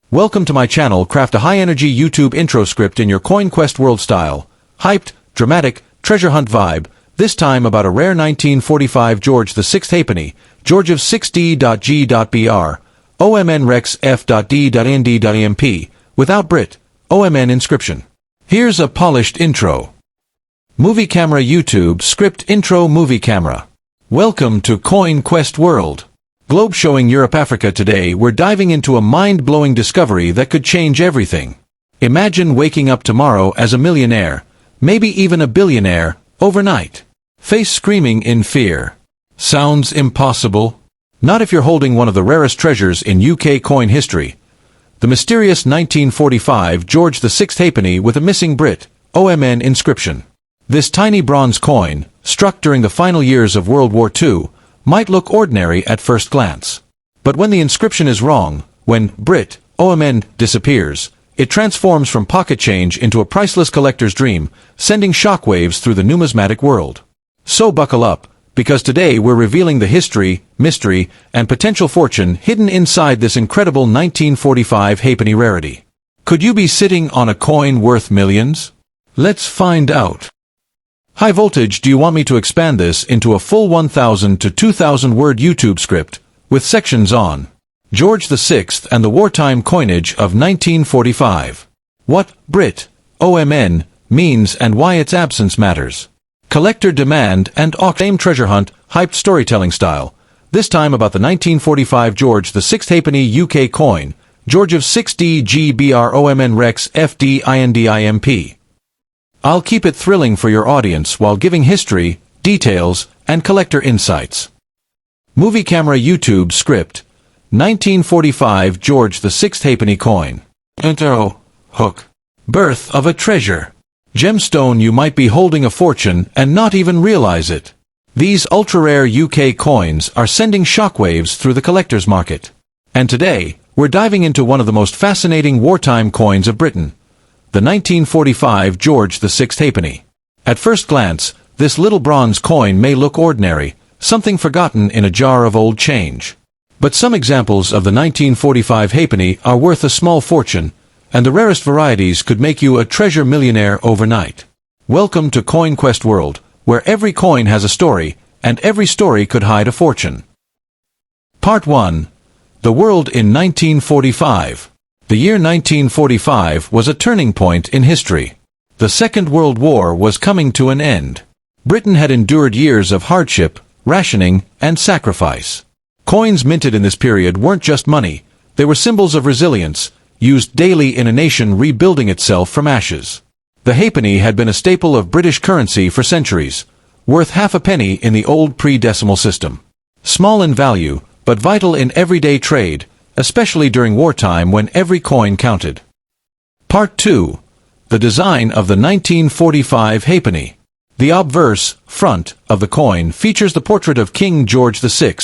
Welcome to my channel. Craft a high-energy YouTube intro script in your Coin Quest world style. Hyped, dramatic, treasure hunt vibe, this time about a rare 1945 George VI halfpenny, George of 6D.G.br, OMN Rex F.D.Nd.emp, without Brit, OMN inscription. Here's a polished intro. Movie Camera YouTube Script Intro Movie Camera. Welcome to Coin Quest World. Globe showing Europe Africa. Today we're diving into a mind-blowing discovery that could change everything. Imagine waking up tomorrow as a millionaire, maybe even a billionaire, overnight. Face screaming in fear. Sounds impossible? Not if you're holding one of the rarest treasures in UK coin history. The mysterious 1945 George VI halfpenny with a missing Brit, OMN inscription. This tiny bronze coin, struck during the final years of World War II, might look ordinary at first glance. But when the inscription is wrong, when Brit, OMN, disappears, it transforms from pocket change into a priceless collector's dream, sending shockwaves through the numismatic world. So buckle up, because today we're revealing the history, mystery, and potential fortune hidden inside this incredible 1945 halfpenny rarity. Could you be sitting on a coin worth millions? Let's find out. High voltage, do you want me to expand this into a full 1,000 to 2,000 word YouTube script, with sections on George VI and the wartime coinage of 1945? What Brit, OMN, means and why its absence matters. Collector demand and auction treasure hunt, hyped storytelling style. This time about the 1945 George VI halfpenny UK coin, George of 6D.G.br OMN Rex F.D.Nd.emp. I'll keep it thrilling for your audience while giving history, details, and collector insights. Movie Camera YouTube Script 1945 George VI halfpenny coin. Intro. Hook. Birth of a treasure. Gemstone. You might be holding a fortune and not even realize it. These ultra-rare UK coins are sending shockwaves through the collector's market. And today, we're diving into one of the most fascinating wartime coins of Britain. The 1945 George VI halfpenny. At first glance, this little bronze coin may look ordinary, something forgotten in a jar of old change. But some examples of the 1945 halfpenny are worth a small fortune, and the rarest varieties could make you a treasure millionaire overnight. Welcome to Coin Quest World, where every coin has a story, and every story could hide a fortune. Part 1. The World in 1945. The year 1945 was a turning point in history. The Second World War was coming to an end. Britain had endured years of hardship, rationing, and sacrifice. Coins minted in this period weren't just money, they were symbols of resilience, used daily in a nation rebuilding itself from ashes. The halfpenny had been a staple of British currency for centuries, worth half a penny in the old pre-decimal system. Small in value, but vital in everyday trade, especially during wartime when every coin counted. Part 2. The design of the 1945 halfpenny. The obverse, front, of the coin features the portrait of King George VI,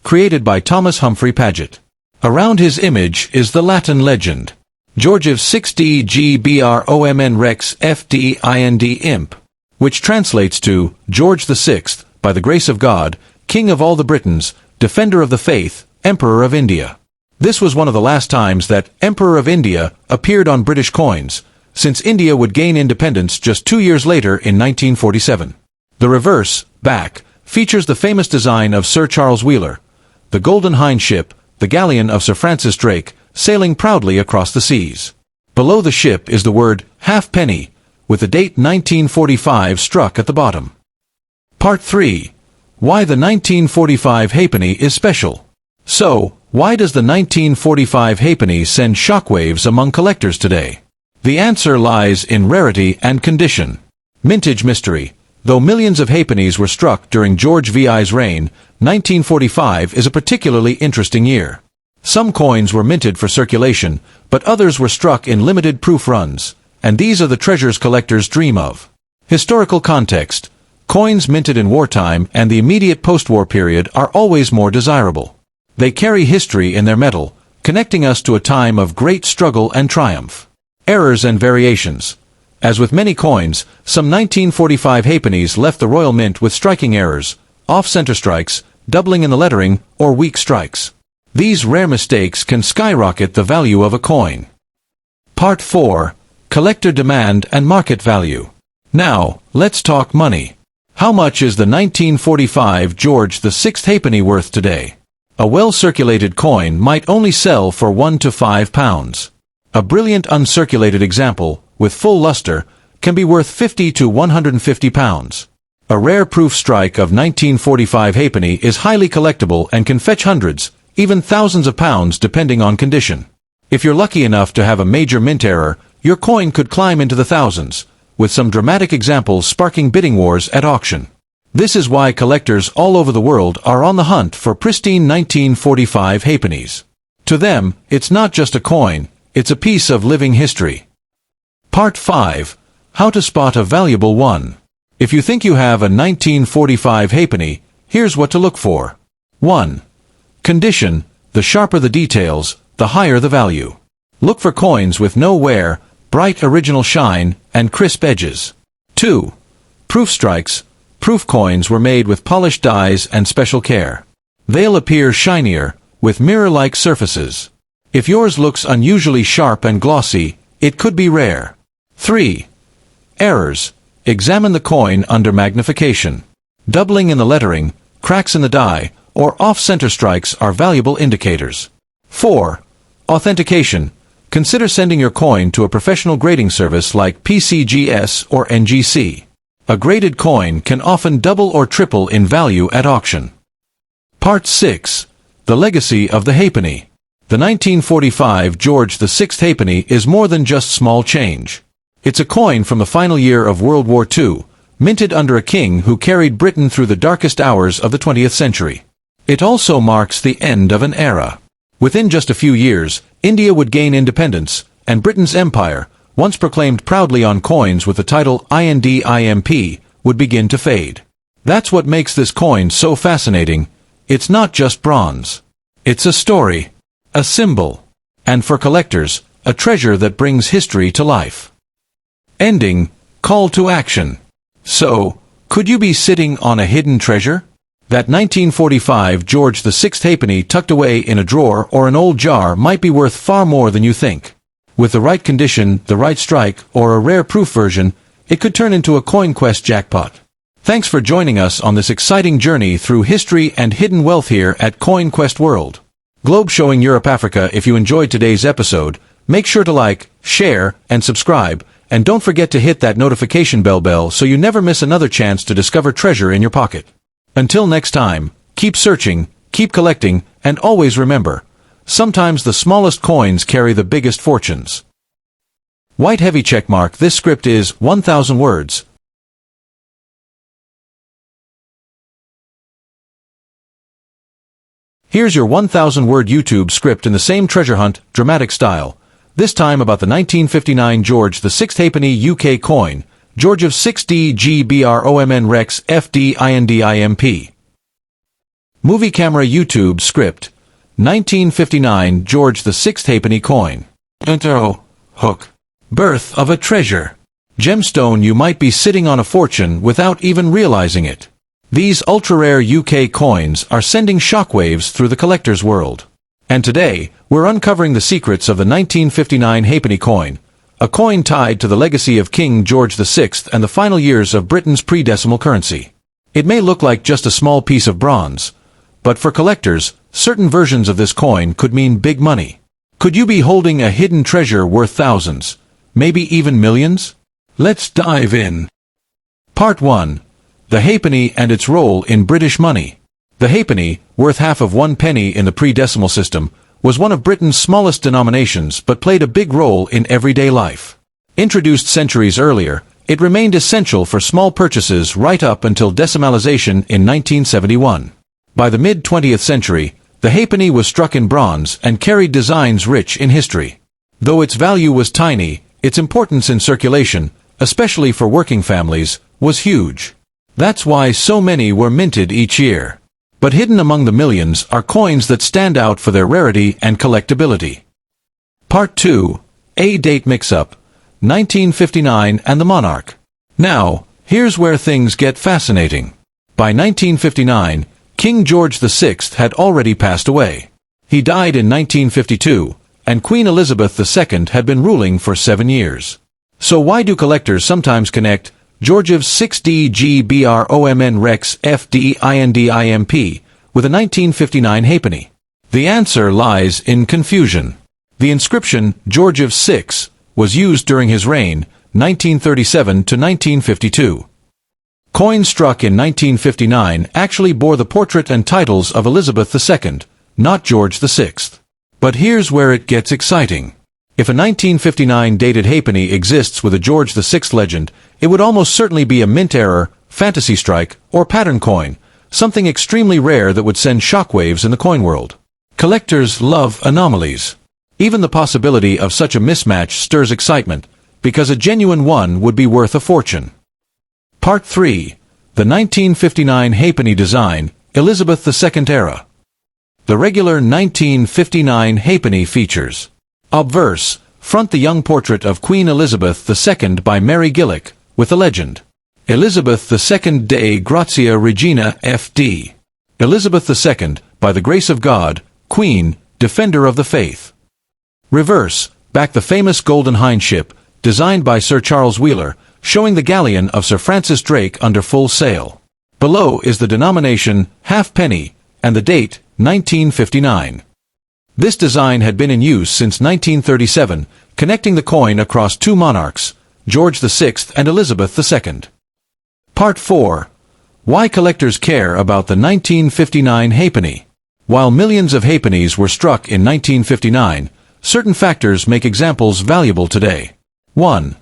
created by Thomas Humphrey Paget. Around his image is the Latin legend, George of 6D.G.br OMN Rex F.D.Ind.emp, which translates to, George VI, by the grace of God, King of all the Britons, Defender of the Faith, Emperor of India. This was one of the last times that Emperor of India appeared on British coins, since India would gain independence just 2 years later in 1947. The reverse, back, features the famous design of Sir Charles Wheeler, the Golden Hind ship, the galleon of Sir Francis Drake, sailing proudly across the seas. Below the ship is the word halfpenny, with the date 1945 struck at the bottom. Part 3. Why the 1945 halfpenny is special. So, why does the 1945 halfpenny send shockwaves among collectors today? The answer lies in rarity and condition. Mintage mystery. Though millions of halfpennies were struck during George VI's reign, 1945 is a particularly interesting year. Some coins were minted for circulation, but others were struck in limited proof runs, and these are the treasures collectors dream of. Historical context. Coins minted in wartime and the immediate post-war period are always more desirable. They carry history in their metal, connecting us to a time of great struggle and triumph. Errors and variations. As with many coins, some 1945 halfpennies left the Royal Mint with striking errors, off-center strikes, doubling in the lettering, or weak strikes. These rare mistakes can skyrocket the value of a coin. Part 4. Collector Demand and Market Value. Now, let's talk money. How much is the 1945 George VI halfpenny worth today? A well-circulated coin might only sell for £1 to £5. A brilliant uncirculated example, with full luster, can be worth £50 to £150. A rare proof strike of 1945 halfpenny is highly collectible and can fetch hundreds, even thousands of pounds depending on condition. If you're lucky enough to have a major mint error, your coin could climb into the thousands, with some dramatic examples sparking bidding wars at auction. This is why collectors all over the world are on the hunt for pristine 1945 halfpennies. To them, it's not just a coin, it's a piece of living history. Part 5. How to spot a valuable one. If you think you have a 1945 halfpenny, here's what to look for. 1. Condition. The sharper the details, the higher the value. Look for coins with no wear, bright original shine, and crisp edges. 2. Proof strikes. Proof coins were made with polished dies and special care. They'll appear shinier, with mirror-like surfaces. If yours looks unusually sharp and glossy, it could be rare. 3. Errors. Examine the coin under magnification. Doubling in the lettering, cracks in the die, or off-center strikes are valuable indicators. 4. Authentication. Consider sending your coin to a professional grading service like PCGS or NGC. A graded coin can often double or triple in value at auction. Part 6. The Legacy of the Halfpenny. The 1945 George VI halfpenny is more than just small change. It's a coin from the final year of World War II, minted under a king who carried Britain through the darkest hours of the 20th century. It also marks the end of an era. Within just a few years, India would gain independence, and Britain's empire, once proclaimed proudly on coins with the title INDIMP, would begin to fade. That's what makes this coin so fascinating. It's not just bronze. It's a story, a symbol, and for collectors, a treasure that brings history to life. Ending. Call to action. So, could you be sitting on a hidden treasure? That 1945 George VI halfpenny tucked away in a drawer or an old jar might be worth far more than you think. With the right condition, the right strike, or a rare proof version, it could turn into a CoinQuest jackpot. Thanks for joining us on this exciting journey through history and hidden wealth here at CoinQuest World. Globe showing Europe Africa. If you enjoyed today's episode, make sure to like, share, and subscribe, and don't forget to hit that notification bell so you never miss another chance to discover treasure in your pocket. Until next time, keep searching, keep collecting, and always remember, sometimes the smallest coins carry the biggest fortunes. White heavy checkmark. This script is 1,000 words. Here's your 1,000-word YouTube script in the same treasure hunt, dramatic style. This time about the 1959 George VI halfpenny UK coin, George of 6D GBROMN Rex FDINDIMP. Movie camera YouTube script. 1959 George VI halfpenny coin. Intro. Hook. Birth of a treasure. Gemstone. You might be sitting on a fortune without even realizing it. These ultra-rare UK coins are sending shockwaves through the collector's world. And today, we're uncovering the secrets of the 1959 halfpenny coin, a coin tied to the legacy of King George VI and the final years of Britain's pre-decimal currency. It may look like just a small piece of bronze, but for collectors, certain versions of this coin could mean big money. Could you be holding a hidden treasure worth thousands, maybe even millions? Let's dive in. Part 1. The halfpenny and its role in British money. The halfpenny, worth half of 1 penny in the pre-decimal system, was one of Britain's smallest denominations but played a big role in everyday life. Introduced centuries earlier, it remained essential for small purchases right up until decimalization in 1971. By the mid-20th century, the halfpenny was struck in bronze and carried designs rich in history. Though its value was tiny, its importance in circulation, especially for working families, was huge. That's why so many were minted each year. But hidden among the millions are coins that stand out for their rarity and collectability. Part 2. A date mix-up. 1959 and the monarch. Now, here's where things get fascinating. By 1959, King George VI had already passed away. He died in 1952, and Queen Elizabeth II had been ruling for 7 years. So why do collectors sometimes connect Georgiev's 6DGBROMN Rex FDINDIMP with a 1959 halfpenny? The answer lies in confusion. The inscription Georgiev 6 was used during his reign, 1937 to 1952. Coins struck in 1959 actually bore the portrait and titles of Elizabeth II, not George VI. But here's where it gets exciting. If a 1959 dated halfpenny exists with a George VI legend, it would almost certainly be a mint error, fantasy strike, or pattern coin, something extremely rare that would send shockwaves in the coin world. Collectors love anomalies. Even the possibility of such a mismatch stirs excitement, because a genuine one would be worth a fortune. Part 3. The 1959 halfpenny design, Elizabeth II era. The regular 1959 halfpenny features obverse, front the young portrait of Queen Elizabeth II by Mary Gillick, with the legend, Elizabeth II Dei Gratia Regina F.D. Elizabeth II, by the grace of God, Queen, Defender of the Faith. Reverse, back the famous Golden Hind ship, designed by Sir Charles Wheeler, showing the galleon of Sir Francis Drake under full sail. Below is the denomination, halfpenny, and the date, 1959. This design had been in use since 1937, connecting the coin across two monarchs, George VI and Elizabeth II. Part 4. Why collectors care about the 1959 halfpenny. While millions of halfpennies were struck in 1959, certain factors make examples valuable today. 1.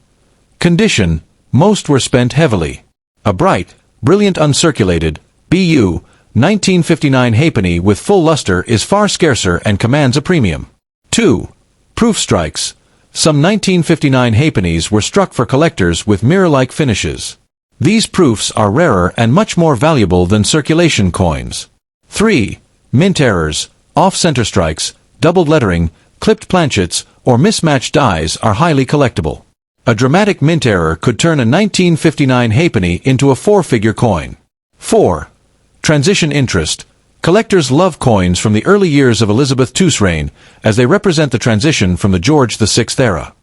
Condition. Most were spent heavily. A bright, brilliant uncirculated, BU, 1959 halfpenny with full luster is far scarcer and commands a premium. 2. Proof strikes. Some 1959 halfpennies were struck for collectors with mirror-like finishes. These proofs are rarer and much more valuable than circulation coins. 3. Mint errors, off-center strikes, doubled lettering, clipped planchets, or mismatched dies are highly collectible. A dramatic mint error could turn a 1959 halfpenny into a four-figure coin. 4. Transition interest. Collectors love coins from the early years of Elizabeth II's reign, as they represent the transition from the George VI era.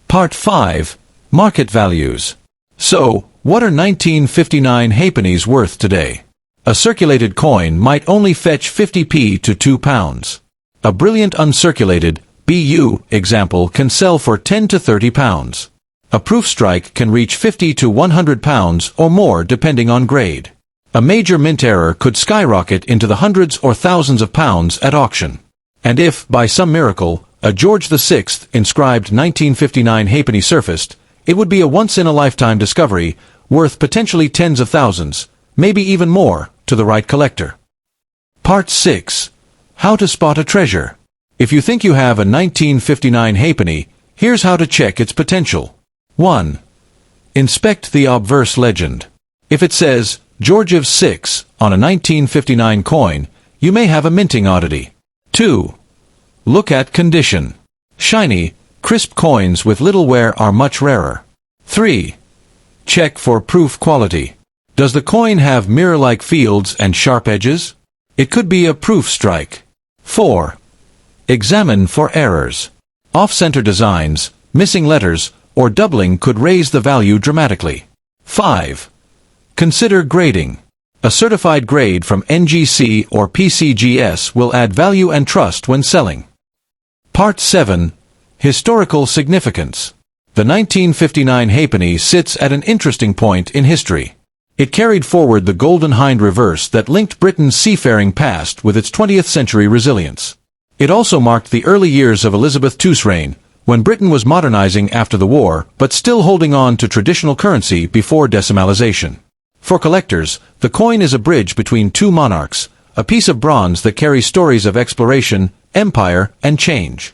Part 5. Market values. So, what are 1959 halfpennies worth today? A circulated coin might only fetch 50p to £2. A brilliant uncirculated, BU, example can sell for £10 to £30. A proof strike can reach £50 to £100 or more depending on grade. A major mint error could skyrocket into the hundreds or thousands of pounds at auction. And if, by some miracle, a George VI inscribed 1959 halfpenny surfaced, it would be a once-in-a-lifetime discovery, worth potentially tens of thousands, maybe even more, to the right collector. Part 6. How to spot a treasure. If you think you have a 1959 halfpenny, here's how to check its potential. 1. Inspect the obverse legend. If it says, Georgiev 6, on a 1959 coin, you may have a minting oddity. 2. Look at condition. Shiny, crisp coins with little wear are much rarer. 3. Check for proof quality. Does the coin have mirror-like fields and sharp edges? It could be a proof strike. 4. Examine for errors. Off-center designs, missing letters, or doubling could raise the value dramatically. 5. Consider grading. A certified grade from NGC or PCGS will add value and trust when selling. Part 7. Historical significance. The 1959 halfpenny sits at an interesting point in history. It carried forward the Golden Hind reverse that linked Britain's seafaring past with its 20th century resilience. It also marked the early years of Elizabeth II's reign, when Britain was modernizing after the war but still holding on to traditional currency before decimalization. For collectors, the coin is a bridge between two monarchs, a piece of bronze that carries stories of exploration, empire, and change.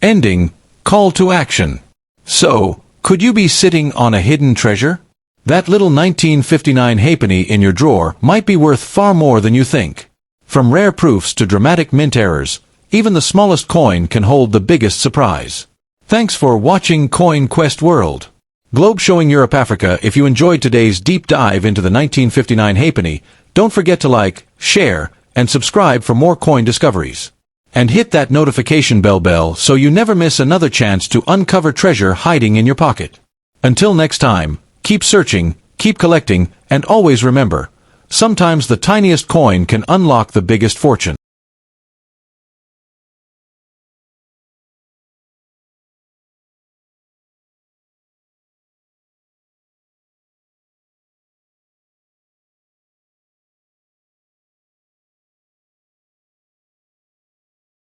Ending. Call to action. So, could you be sitting on a hidden treasure? That little 1959 halfpenny in your drawer might be worth far more than you think. From rare proofs to dramatic mint errors, even the smallest coin can hold the biggest surprise. Thanks for watching Coin Quest World. Globe showing Europe Africa. If you enjoyed today's deep dive into the 1959 halfpenny, don't forget to like, share, and subscribe for more coin discoveries. And hit that notification bell so you never miss another chance to uncover treasure hiding in your pocket. Until next time, keep searching, keep collecting, and always remember, sometimes the tiniest coin can unlock the biggest fortune.